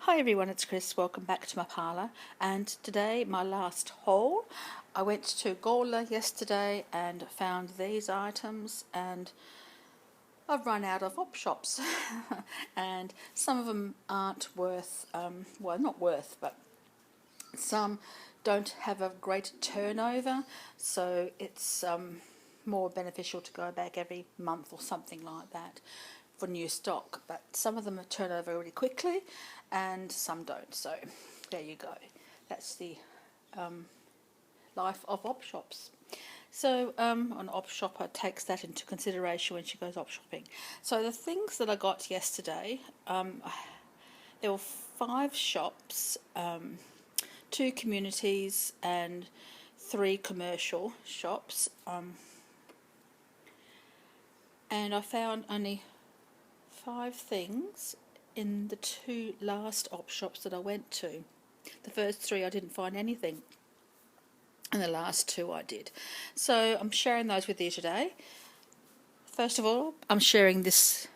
Hi everyone, it's Chris. Welcome back to my parlour. And today, my last haul. I went to Gawler yesterday and found these items, and I've run out of op shops. And some of them aren't worth, well, not worth, but some don't have a great turnover, so it's more beneficial to go back every month or something like that for new stock. But some of them turn over really quickly and some don't, so there you go. That's the life of op shops. So an op shopper takes that into consideration when she goes op shopping. So the things that I got yesterday, there were 5 shops, 2 communities and 3 commercial shops, and I found only 5 things in the 2 last op shops that I went to. The first 3 I didn't find anything, and the last 2 I did. So I'm sharing those with you today. First of all, I'm sharing this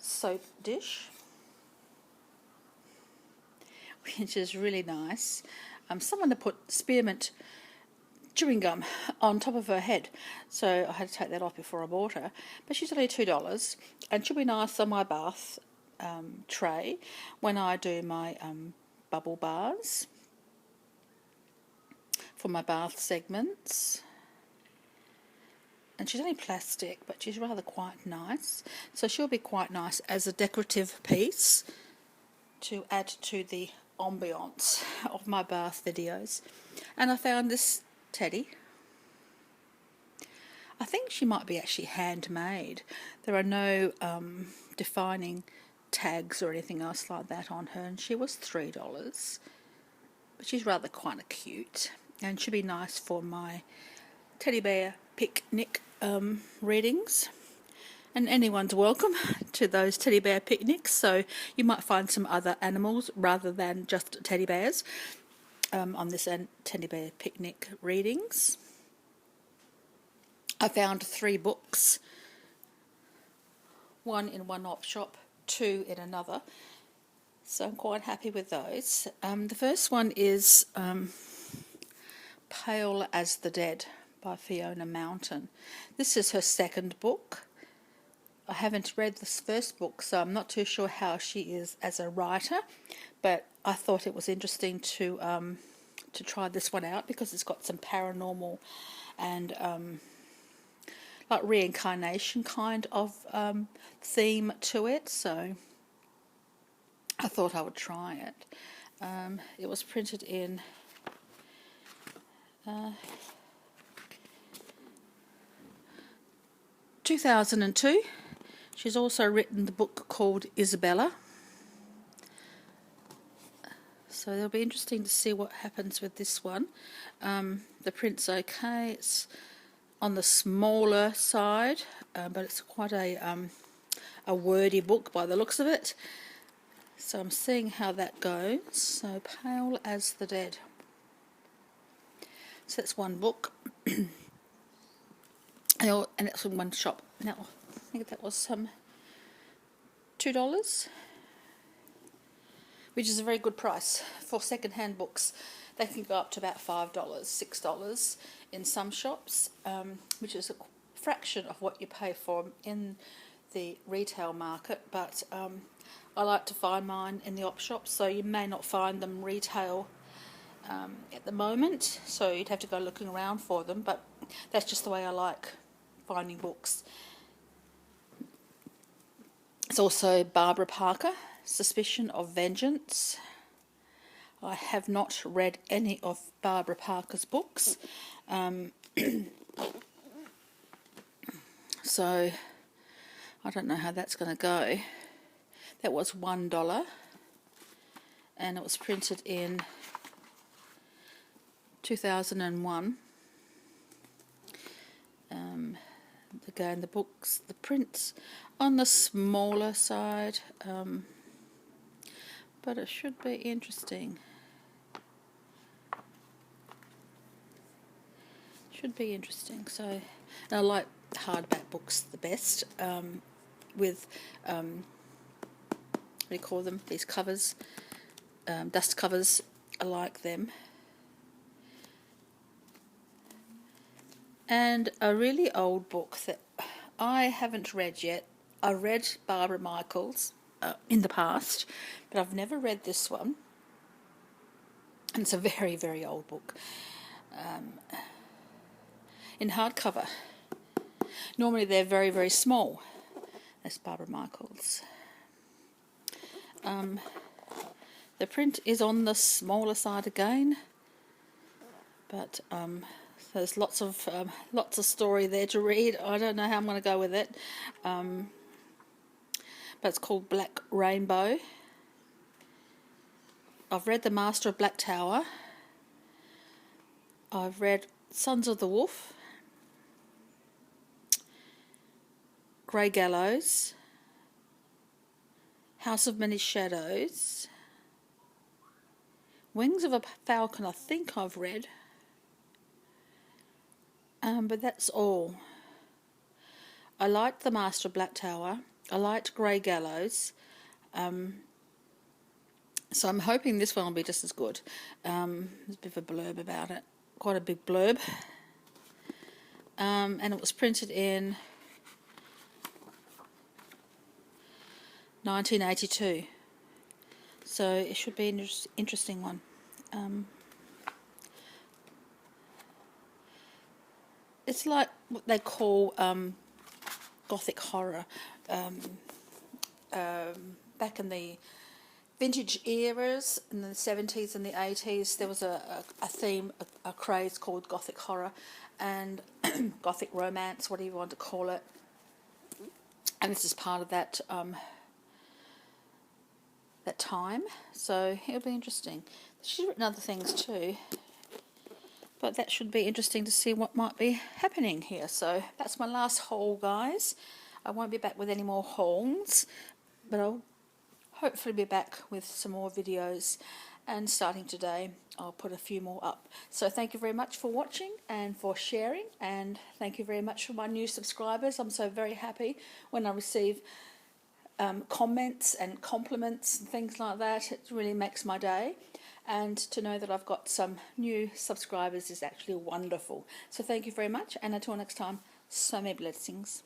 soap dish, which is really nice. Someone had put spearmint chewing gum on top of her head, so I had to take that off before I bought her. But she's only $2, and she'll be nice on my bath tray when I do my bubble baths for my bath segments. And she's only plastic, but she's rather quite nice, so she'll be quite nice as a decorative piece to add to the ambiance of my bath videos. And I found this teddy. I think she might be actually handmade. There are no defining tags or anything else like that on her, and she was $3, but she's rather kind of cute and should be nice for my teddy bear picnic readings. And anyone's welcome to those teddy bear picnics, so you might find some other animals rather than just teddy bears on this teddy bear picnic readings. I found 3 books, 1 in one op shop, 2 in another, so I'm quite happy with those. The first one is Pale as the Dead by Fiona Mountain. This is her second book. I haven't read this first book, so I'm not too sure how she is as a writer, but I thought it was interesting to try this one out because it's got some paranormal and like reincarnation kind of theme to it, so I thought I would try it. It was printed in 2002. She's also written the book called Isabella, so it'll be interesting to see what happens with this one. The print's okay, it's on the smaller side, but it's quite a wordy book by the looks of it, so I'm seeing how that goes. So Pale as the Dead, so that's one book. And it's in one shop. Now, I think that was $2, which is a very good price for second-hand books. They can go up to about $5, $6 in some shops, which is a fraction of what you pay for them in the retail market. But I like to find mine in the op shops, so you may not find them retail at the moment, so you'd have to go looking around for them, but that's just the way I like finding books. It's also Barbara Parker, Suspicion of Vengeance. I have not read any of Barbara Parker's books, so I don't know how that's going to go. That was $1, and it was printed in 2001. Again, the books, the prints on the smaller side, but it should be interesting. Should be interesting. So, and I like hardback books the best, with what do you call them? These covers. dust covers. I like them. And a really old book that I haven't read yet. I read Barbara Michael's in the past, but I've never read this one. And it's a very, very old book. In hardcover. Normally they're very, very small. That's Barbara Michael's. The print is on the smaller side again, but there's lots of story there to read. I don't know how I'm going to go with it, but it's called Black Rainbow. I've read The Master of Black Tower. I've read Sons of the Wolf, Grey Gallows, House of Many Shadows, Wings of a Falcon I think I've read, but that's all. I liked The Master of Black Tower. I liked Grey Gallows. So I'm hoping this one will be just as good. There's a bit of a blurb about it. Quite a big blurb. And it was printed in 1982. So it should be an interesting one. It's like what they call Gothic horror. Back in the vintage eras, in the 70s and the 80s, there was a theme, a craze called Gothic horror and Gothic romance, whatever you want to call it. And this is part of that that time, so it'll be interesting. She's written other things too, but that should be interesting to see what might be happening here. So that's my last haul, guys. I won't be back with any more hauls, but I'll hopefully be back with some more videos, and starting today I'll put a few more up. So thank you very much for watching and for sharing, and thank you very much for my new subscribers. I'm so very happy when I receive comments and compliments and things like that. It really makes my day, and to know that I've got some new subscribers is actually wonderful. So thank you very much, and until next time, so many blessings.